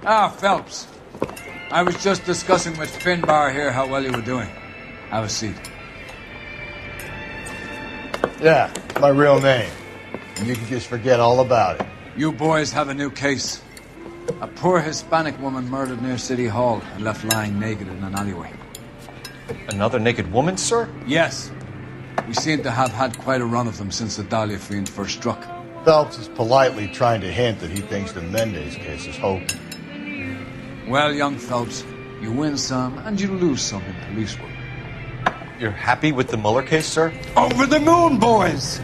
Ah, Phelps. I was just discussing with Finbar here how well you were doing. Have a seat. Yeah, my real name. And you can just forget all about it. You boys have a new case. A poor Hispanic woman murdered near City Hall and left lying naked in an alleyway. Another naked woman, sir? Yes. We seem to have had quite a run of them since the Dahlia fiend first struck. Phelps is politely trying to hint that he thinks the Mendez case is hopeless. Well, young Phelps, you win some and you lose some in police work. You're happy with the Mueller case, sir? Over the moon, boys!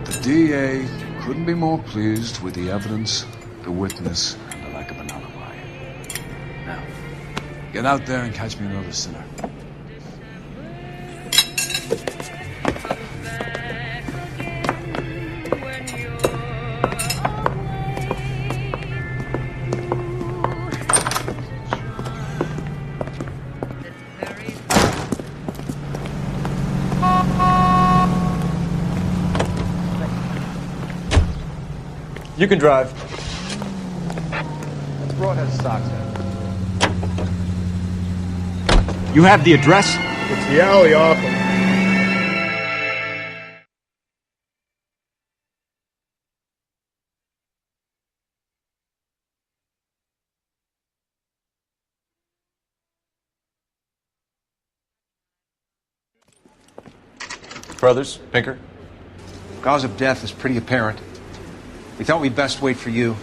The DA couldn't be more pleased with the evidence, the witness, and the lack of an alibi. Now, get out there and catch me another sinner. You can drive. That's Broadhead socks in. You have the address? It's the alley off of... Brothers, Pinker? Cause of death is pretty apparent. We thought we'd best wait for you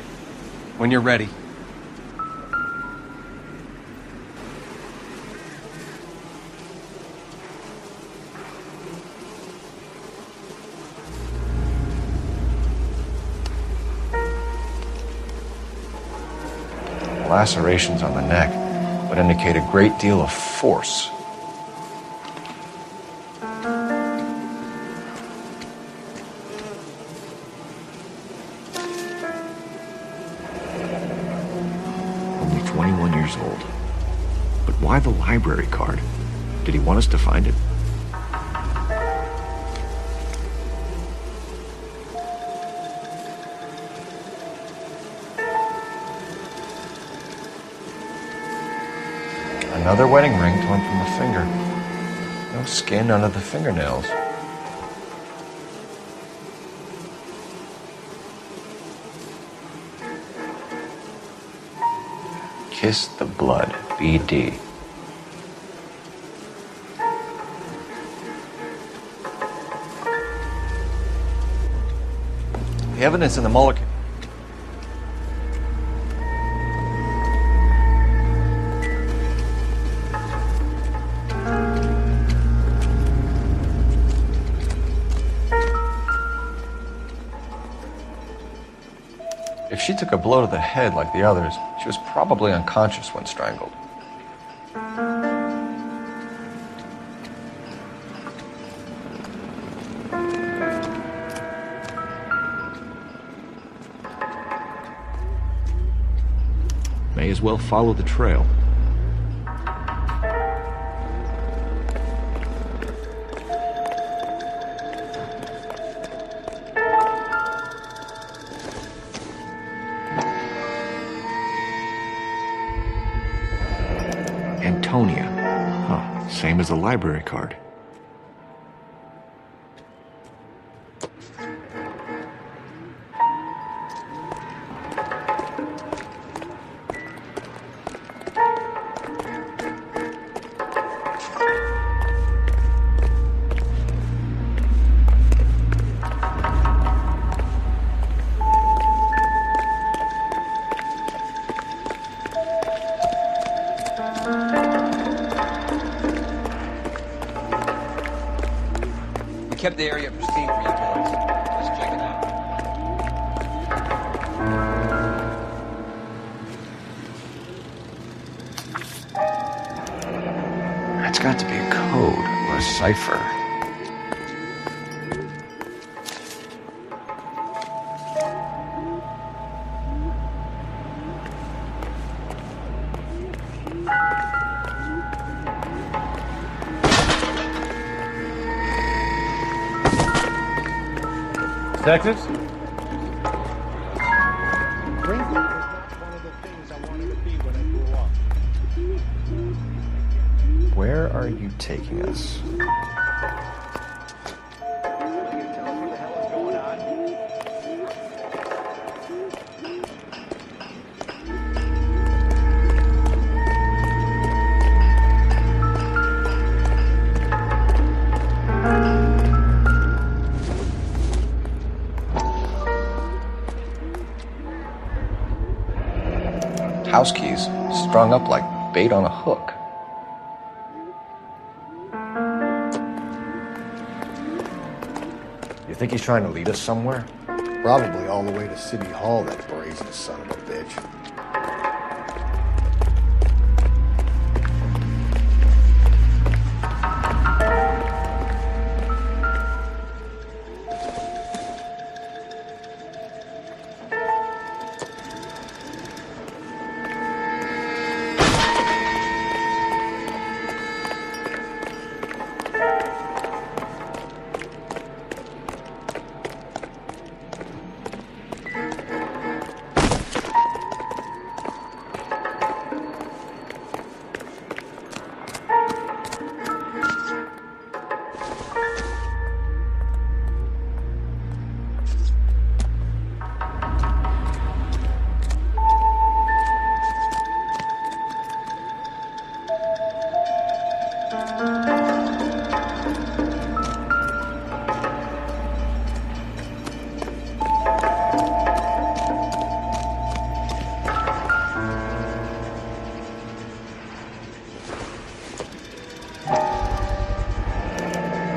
when you're ready. Lacerations on the neck would indicate a great deal of force. Only 21 years old. But why the library card? Did he want us to find it? Another wedding ring torn from the finger. No skin under the fingernails. Kiss the blood, BD. The evidence in the Mueller case. If she took a blow to the head like the others, she was probably unconscious when strangled. May as well follow the trail. Antonia. Huh, same as the library card. Kept the area pristine for you boys. Just check it out. That's got to be a code or a cipher. Detectives? One of the things I wanted are you taking us? House keys strung up like bait on a hook. You think he's trying to lead us somewhere? Probably all the way to City Hall, that brazen son of a bitch.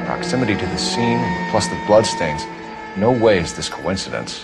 Proximity to the scene, plus the bloodstains. No way is this coincidence.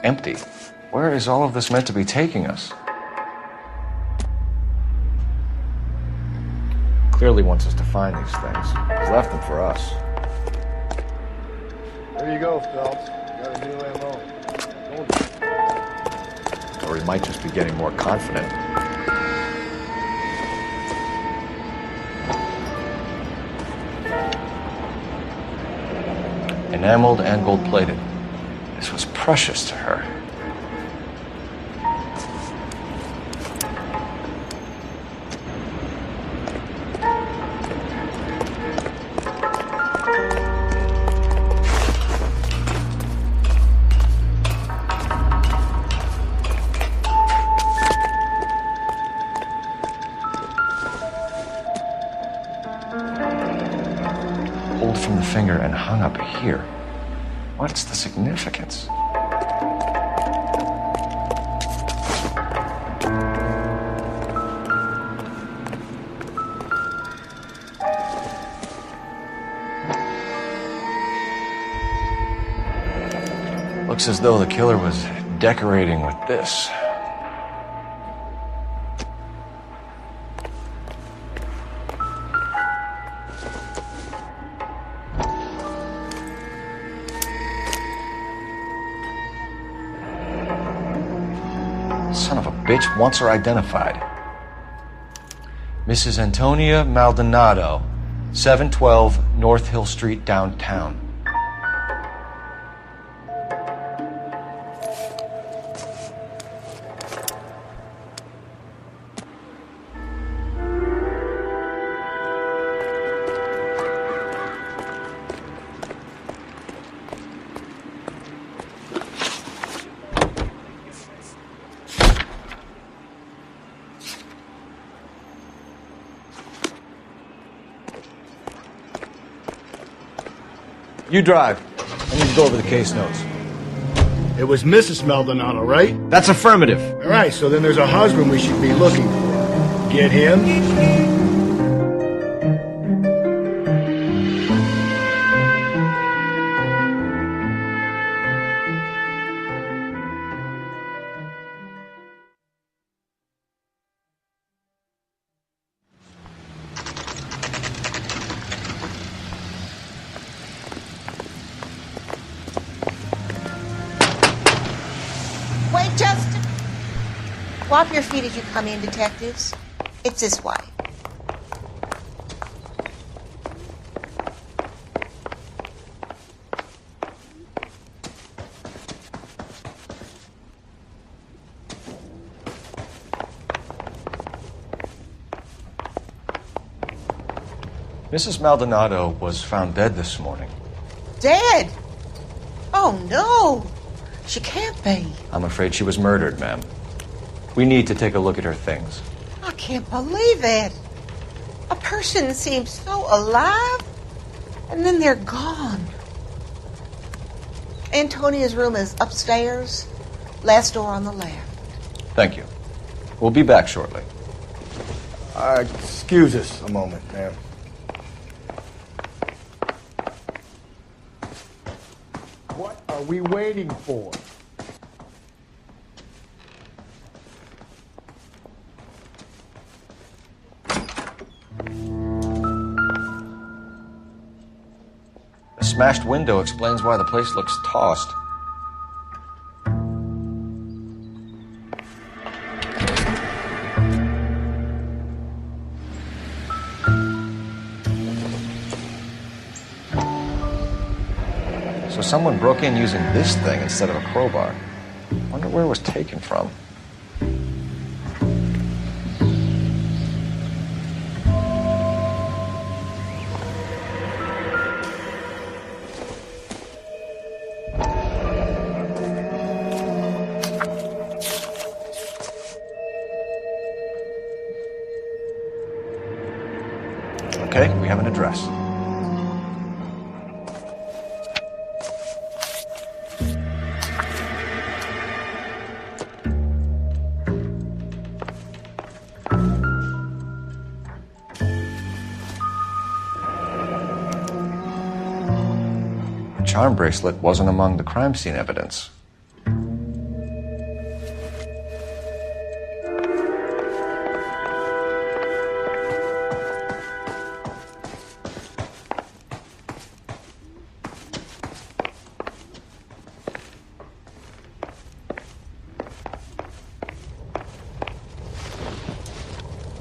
Empty. Where is all of this meant to be taking us? Clearly wants us to find these things. He's left them for us. There you go, Phelps. Got a new MO. Or he might just be getting more confident. Enameled and gold-plated. This was precious to her. Pulled from the finger and hung up here. What's the significance? Looks as though the killer was decorating with this. Son of a bitch wants her identified. Mrs. Antonia Maldonado, 712 North Hill Street, downtown. You drive. I need to go over the case notes. It was Mrs. Maldonado, right? That's affirmative. All right, so then there's a husband we should be looking for. Get him? Wait, Justin. Wipe your feet as you come in, detectives. It's this way. Mrs. Maldonado was found dead this morning. Dead? Oh, no. She can't be. I'm afraid she was murdered, ma'am. We need to take a look at her things. I can't believe it. A person seems so alive, and then they're gone. Antonia's room is upstairs, last door on the left. Thank you. We'll be back shortly. Excuse us a moment, ma'am. What are we waiting for? The smashed window explains why the place looks tossed. So someone broke in using this thing instead of a crowbar. Wonder where it was taken from. Okay, we have an address. The charm bracelet wasn't among the crime scene evidence.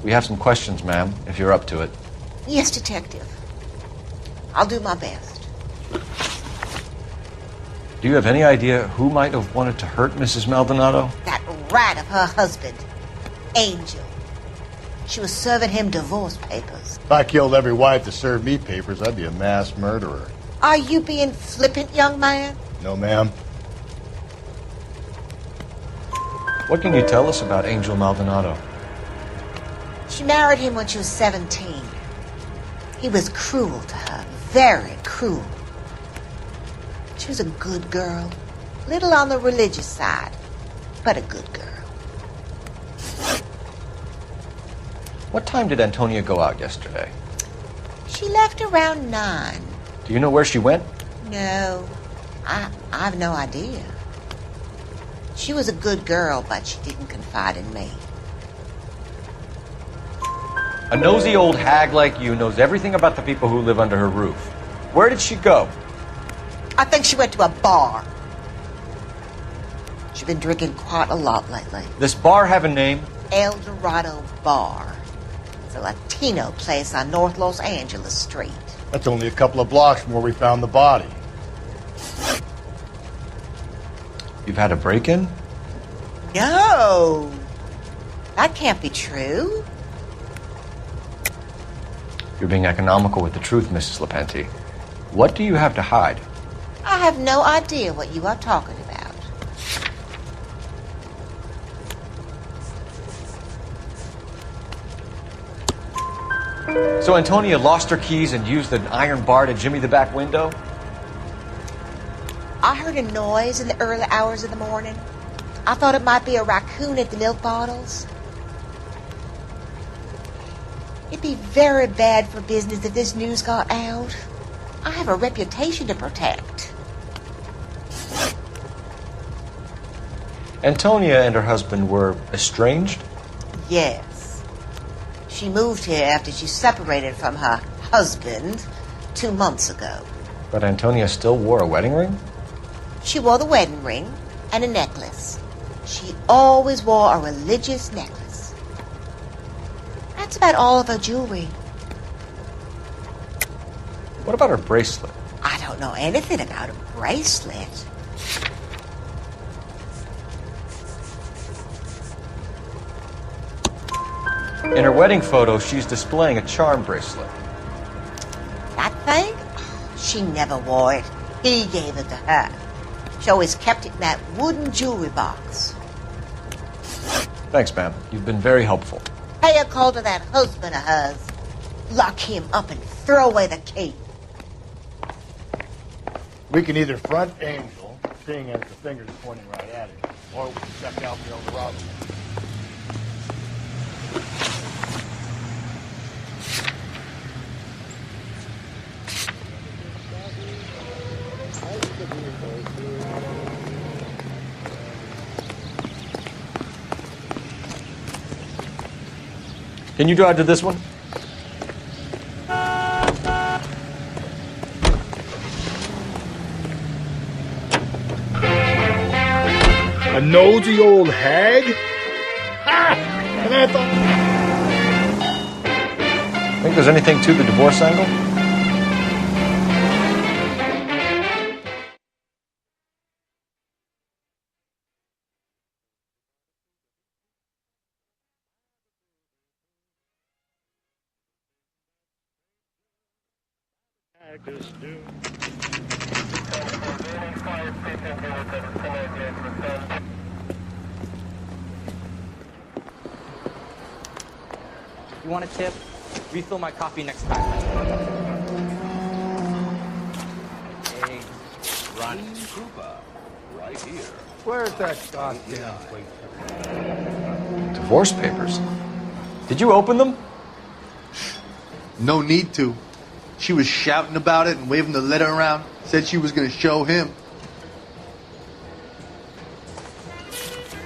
We have some questions, ma'am, if you're up to it. Yes, detective. I'll do my best. Do you have any idea who might have wanted to hurt Mrs. Maldonado? That rat of her husband, Angel. She was serving him divorce papers. If I killed every wife to serve me papers, I'd be a mass murderer. Are you being flippant, young man? No, ma'am. What can you tell us about Angel Maldonado? She married him when she was 17. He was cruel to her, very cruel. She was a good girl, little on the religious side, but a good girl. What time did Antonia go out yesterday? She left around 9. Do you know where she went? No, I've no idea. She was a good girl, but she didn't confide in me. A nosy old hag like you knows everything about the people who live under her roof. Where did she go? I think she went to a bar. She's been drinking quite a lot lately. This bar have a name? El Dorado Bar. It's a Latino place on North Los Angeles Street. That's only a couple of blocks from where we found the body. You've had a break-in? No, that can't be true. You're being economical with the truth, Mrs. Lepenti. What do you have to hide? I have no idea what you are talking about. So Antonia lost her keys and used an iron bar to jimmy the back window? I heard a noise in the early hours of the morning. I thought it might be a raccoon at the milk bottles. It'd be very bad for business if this news got out. I have a reputation to protect. Antonia and her husband were estranged? Yes. She moved here after she separated from her husband 2 months ago. But Antonia still wore a wedding ring? She wore the wedding ring and a necklace. She always wore a religious necklace. That's about all of her jewelry. What about her bracelet? I don't know anything about a bracelet. In her wedding photo, she's displaying a charm bracelet. That thing? She never wore it. He gave it to her. She always kept it in that wooden jewelry box. Thanks, ma'am. You've been very helpful. Pay a call to that husband of hers. Lock him up and throw away the key. We can either front Angel, seeing as the finger's pointing right at it, or we can check out the old robber. Can you drive to this one? A nosy old hag? Ha! And I thought... Think there's anything to the divorce angle? You want a tip? Refill my coffee next time. Hey, Ronnie. Right here. Where's that goddamn place? Divorce papers? Did you open them? No need to. She was shouting about it and waving the letter around. Said she was going to show him.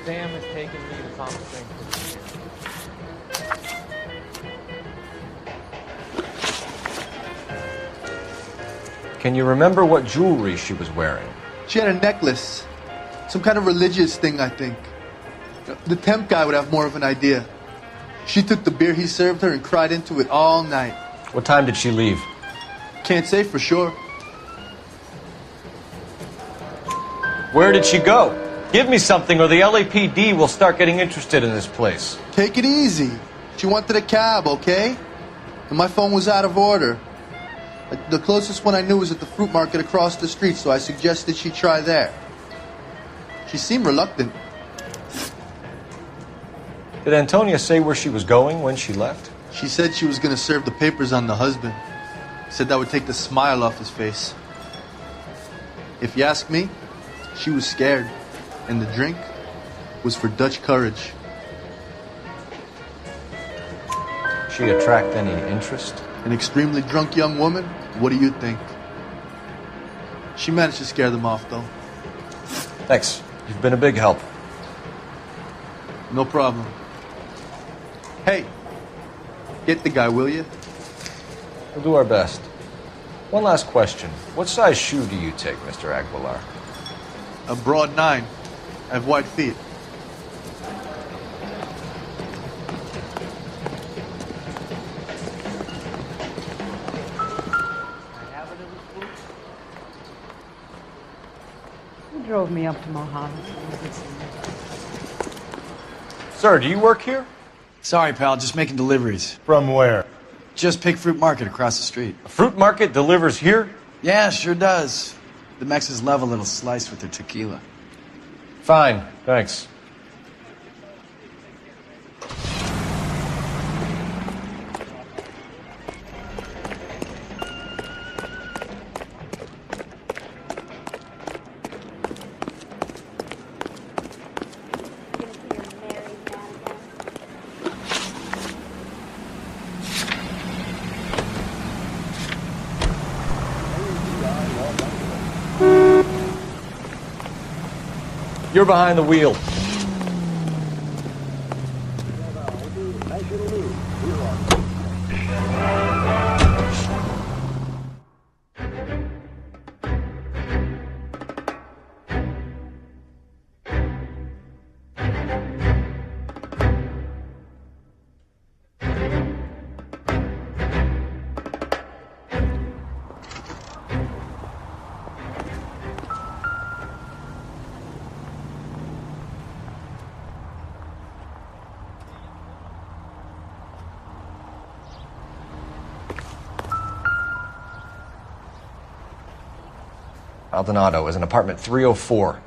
Sam is taking me to Palm Springs. Can you remember what jewelry she was wearing? She had a necklace. Some kind of religious thing, I think. The temp guy would have more of an idea. She took the beer he served her and cried into it all night. What time did she leave? Can't say for sure. Where did she go? Give me something or the LAPD will start getting interested in this place. Take it easy. She wanted a cab, okay? And my phone was out of order. The closest one I knew was at the fruit market across the street, so I suggested she try there. She seemed reluctant. Did Antonia say where she was going when she left? She said she was going to serve the papers on the husband. Said that would take the smile off his face. If you ask me, she was scared. And the drink was for Dutch courage. She attract any interest? An extremely drunk young woman? What do you think? She managed to scare them off, though. Thanks. You've been a big help. No problem. Hey, get the guy, will you? We'll do our best. One last question. What size shoe do you take, Mr. Aguilar? A broad 9. I have wide feet. Who drove me up to Mojave? Sir, do you work here? Sorry, pal, just making deliveries. From where? Just Pig Fruit Market across the street. A fruit market delivers here? Yeah, sure does. The Mexes love a little slice with their tequila. Fine, thanks. You're behind the wheel. Maldonado is in apartment 304.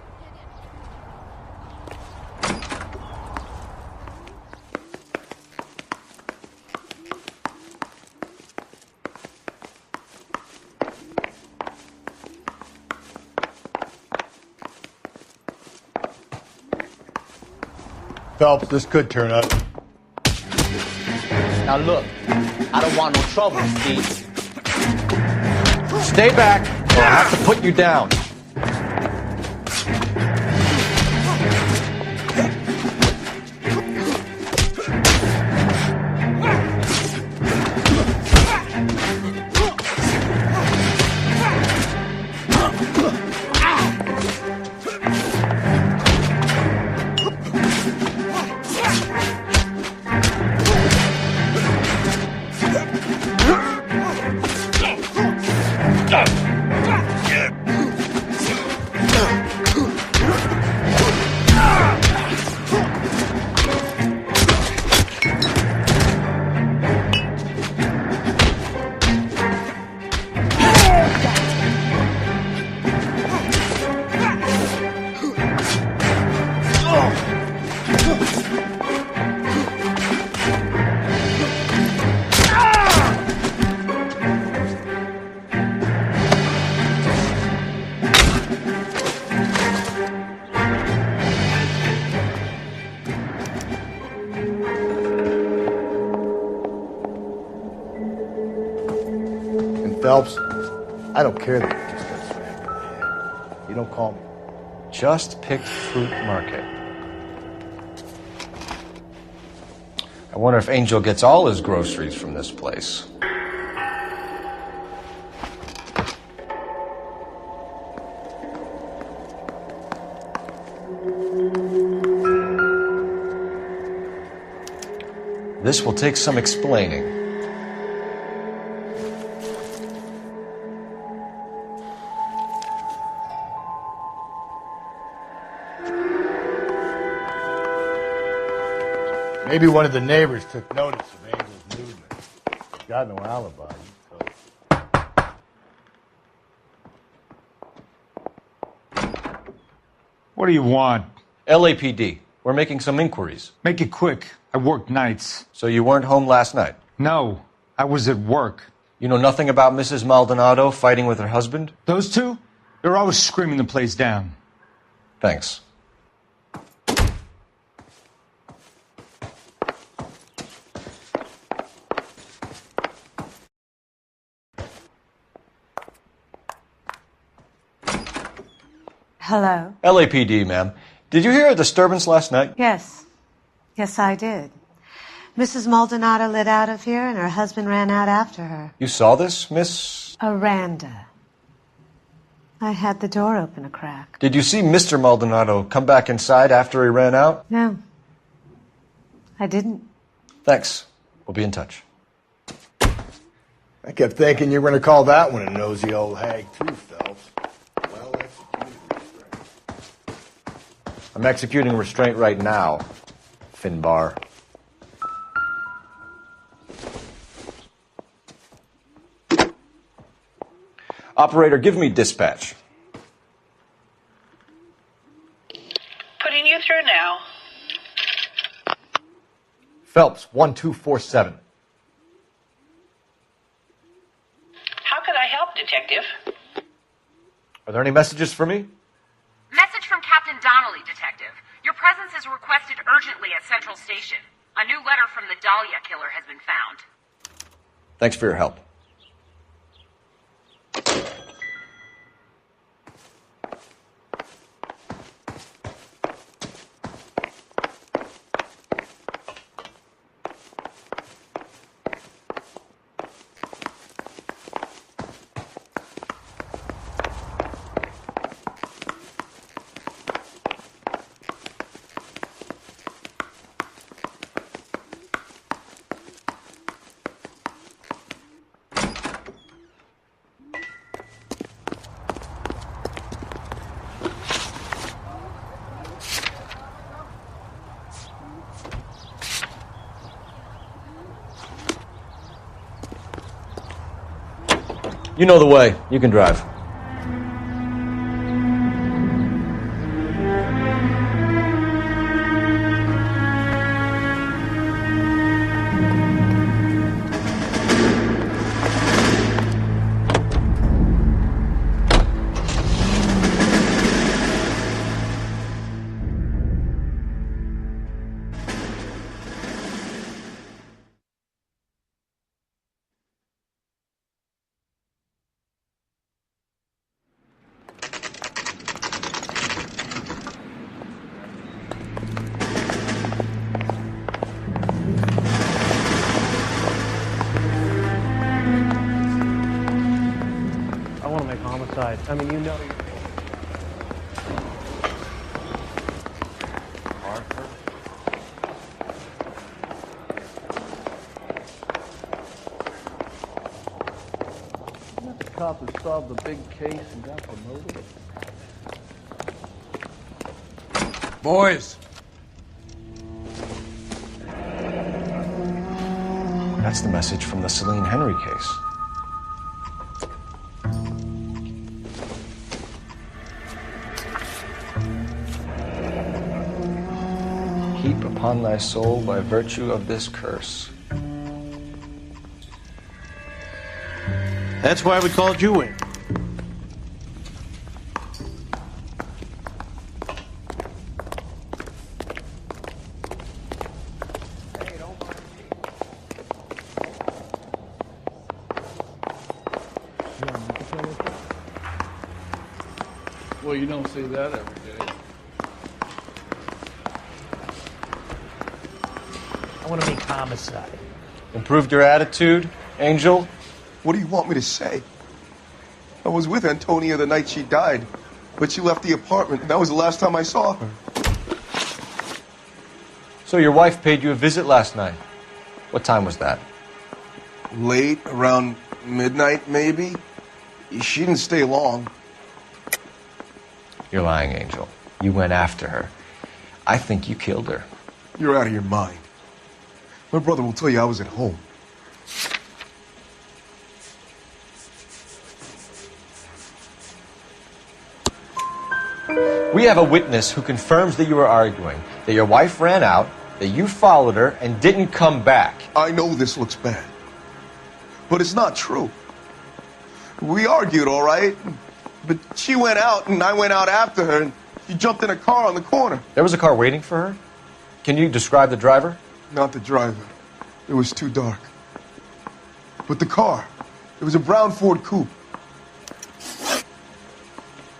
Phelps, this could turn up. Now look, I don't want no trouble, Steve. Stay back, or I'll have to put you down. Phelps, I don't care that you just got smacked in the head. You don't call me. Just picked fruit market. I wonder if Angel gets all his groceries from this place. This will take some explaining. Maybe one of the neighbors took notice of Angel's movement. He's got no alibi. What do you want? LAPD. We're making some inquiries. Make it quick. I work nights. So you weren't home last night? No, I was at work. You know nothing about Mrs. Maldonado fighting with her husband? Those two? They're always screaming the place down. Thanks. Hello? LAPD, ma'am. Did you hear a disturbance last night? Yes. Yes, I did. Mrs. Maldonado lit out of here, and her husband ran out after her. You saw this, Miss? Aranda. I had the door open a crack. Did you see Mr. Maldonado come back inside after he ran out? No. I didn't. Thanks. We'll be in touch. I kept thinking you were going to call that one a nosy old hag, too, Phelps. Well executed restraint. I'm executing restraint right now, Finbar. Operator, give me dispatch. Putting you through now. Phelps, 1247. How could I help, Detective? Are there any messages for me? Message from Captain Donnelly, Detective. Your presence is requested urgently at Central Station. A new letter from the Dahlia killer has been found. Thanks for your help. You know the way. You can drive. I want to make homicide. I mean, you know. Arthur? Isn't that the cop who solved the big case and got promoted? Boys! That's the message from the Celine Henry case. Heap upon thy soul by virtue of this curse. That's why we called you in. Well, you don't see that every day. I want to make homicide. Improved your attitude, Angel? What do you want me to say? I was with Antonia the night she died, but she left the apartment, and that was the last time I saw her. So your wife paid you a visit last night. What time was that? Late, around midnight, maybe. She didn't stay long. You're lying, Angel. You went after her. I think you killed her. You're out of your mind. My brother will tell you I was at home. We have a witness who confirms that you were arguing, that your wife ran out, that you followed her, and didn't come back. I know this looks bad, but it's not true. We argued, all right, but she went out, and I went out after her, and she jumped in a car on the corner. There was a car waiting for her? Can you describe the driver? Not the driver. It was too dark. But the car, it was a brown Ford coupe.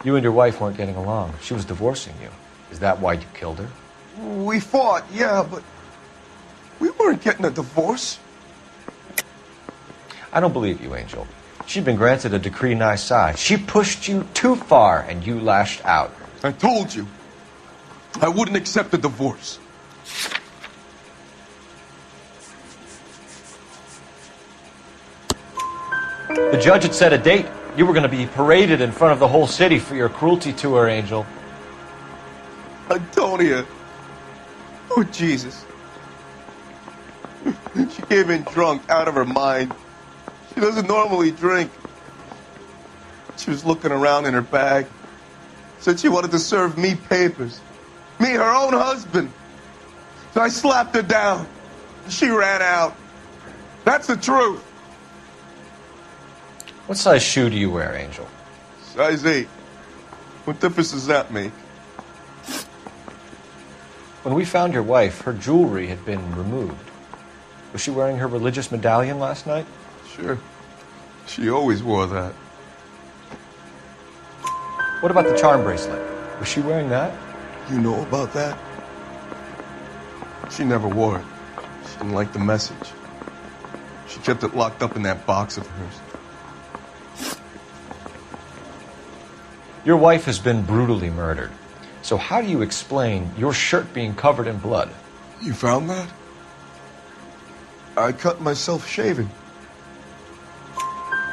You and your wife weren't getting along. She was divorcing you. Is that why you killed her? We fought, yeah, but we weren't getting a divorce. I don't believe you, Angel. She'd been granted a decree nisi. She pushed you too far, and you lashed out. I told you, I wouldn't accept a divorce. The judge had set a date. You were going to be paraded in front of the whole city for your cruelty to her, Angel. Antonia. Oh, Jesus. She came in drunk, out of her mind. She doesn't normally drink. She was looking around in her bag. Said she wanted to serve me papers. Me, her own husband. So I slapped her down. She ran out. That's the truth. What size shoe do you wear, Angel? Size 8. What difference does that make? When we found your wife, her jewelry had been removed. Was she wearing her religious medallion last night? Sure. She always wore that. What about the charm bracelet? Was she wearing that? You know about that? She never wore it. She didn't like the message. She kept it locked up in that box of hers. Your wife has been brutally murdered. So how do you explain your shirt being covered in blood? You found that? I cut myself shaving.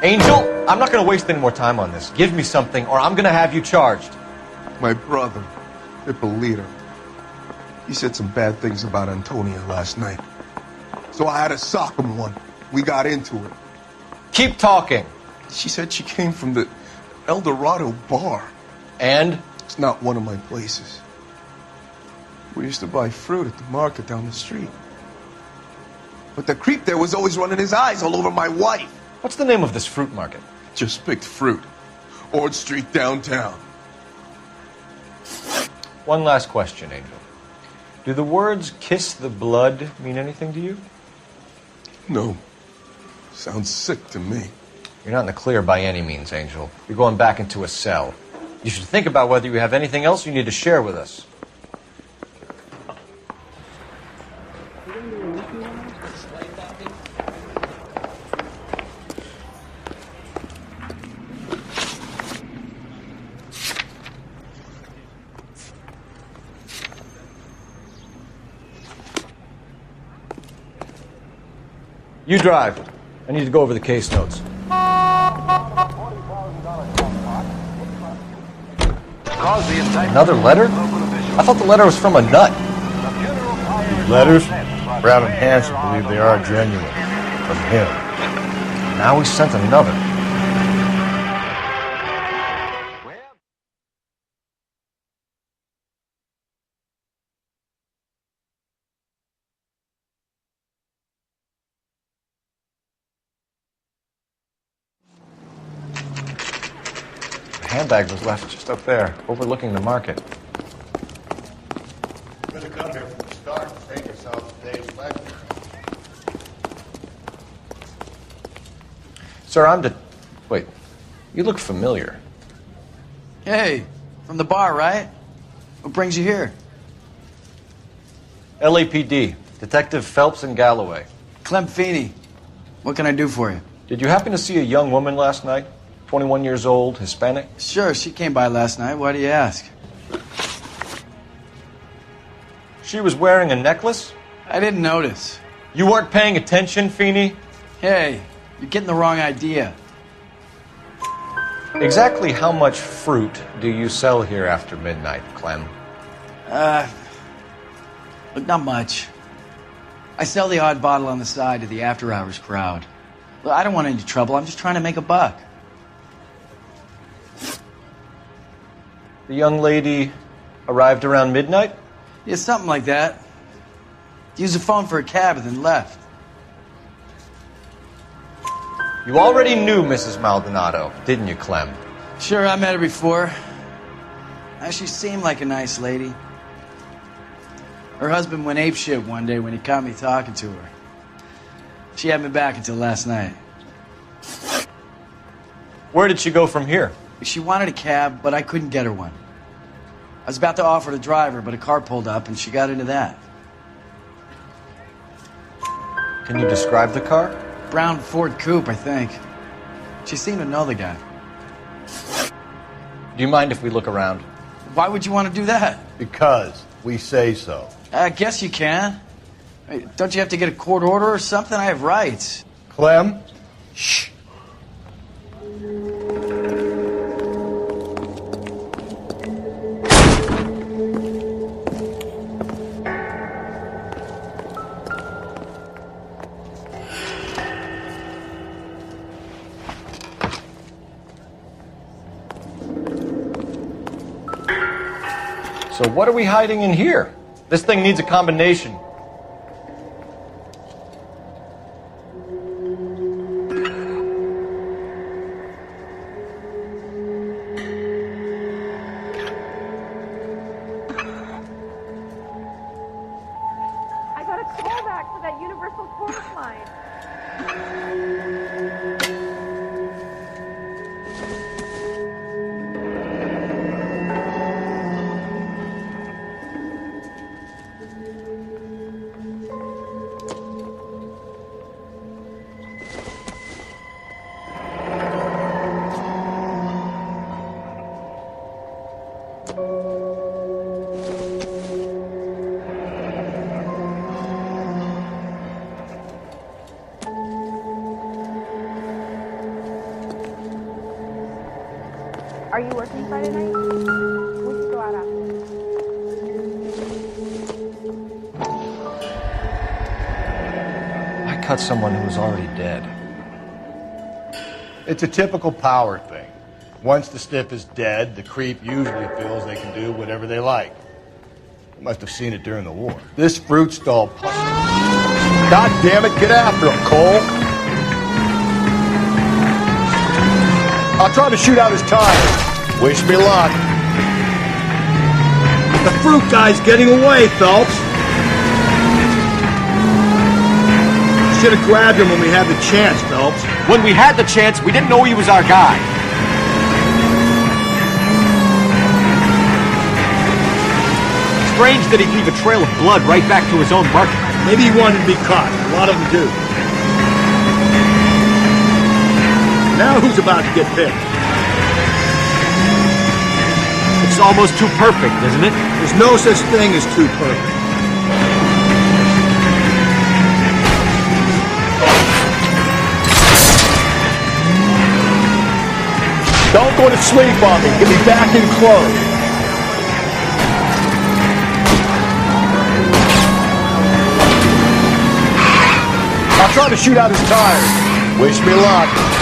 Angel, I'm not going to waste any more time on this. Give me something or I'm going to have you charged. My brother, Ippolito, he said some bad things about Antonia last night. So I had to sock him one. We got into it. Keep talking. She said she came from the El Dorado bar. And? It's not one of my places. We used to buy fruit at the market down the street. But the creep there was always running his eyes all over my wife. What's the name of this fruit market? Just picked fruit. Ord Street downtown. One last question, Angel. Do the words kiss the blood mean anything to you? No. Sounds sick to me. You're not in the clear by any means, Angel. You're going back into a cell. You should think about whether you have anything else you need to share with us. You drive. I need to go over the case notes. Another letter? I thought the letter was from a nut. These letters, Brown and Hanson believe they are genuine. From him. Now he sent another. The handbag was left just up there, overlooking the market. Could have come here from the start and saved yourself today's lecture. Sir, Wait, you look familiar. Hey, from the bar, right? What brings you here? LAPD, Detective Phelps and Galloway. Clem Feeney. What can I do for you? Did you happen to see a young woman last night? 21 years old, Hispanic? Sure, she came by last night. Why do you ask? She was wearing a necklace? I didn't notice. You weren't paying attention, Feeney? Hey, you're getting the wrong idea. Exactly how much fruit do you sell here after midnight, Clem? Look, not much. I sell the odd bottle on the side to the after-hours crowd. Look, I don't want any trouble. I'm just trying to make a buck. The young lady arrived around midnight? Yeah, something like that. Used the phone for a cab and then left. You already knew Mrs. Maldonado, didn't you, Clem? Sure, I met her before. She seemed like a nice lady. Her husband went apeshit one day when he caught me talking to her. She had me back until last night. Where did she go from here? She wanted a cab, but I couldn't get her one. I was about to offer to drive her, but a car pulled up and she got into that. Can you describe the car? Brown Ford Coupe, I think. She seemed to know the guy. Do you mind if we look around? Why would you want to do that? Because we say so. I guess you can. Hey, don't you have to get a court order or something? I have rights. Clem? Shh. So what are we hiding in here? This thing needs a combination. I got a call back for that Universal Chorus line. Are you working Friday night? We should go out after. I cut someone who was already dead. It's a typical power thing. Once the stiff is dead, the creep usually feels they can do whatever they like. You must have seen it during the war. This fruit stall... God damn it, get after him, Cole! I'll try to shoot out his tires. Wish me luck. The fruit guy's getting away, Phelps. Should have grabbed him when we had the chance, Phelps. When we had the chance, we didn't know he was our guy. Strange that he'd leave a trail of blood right back to his own market. Maybe he wanted to be caught. A lot of them do. Now who's about to get picked? It's almost too perfect, isn't it? There's no such thing as too perfect. Don't go to sleep on me. Get me back in close. I'll try to shoot out his tires. Wish me luck.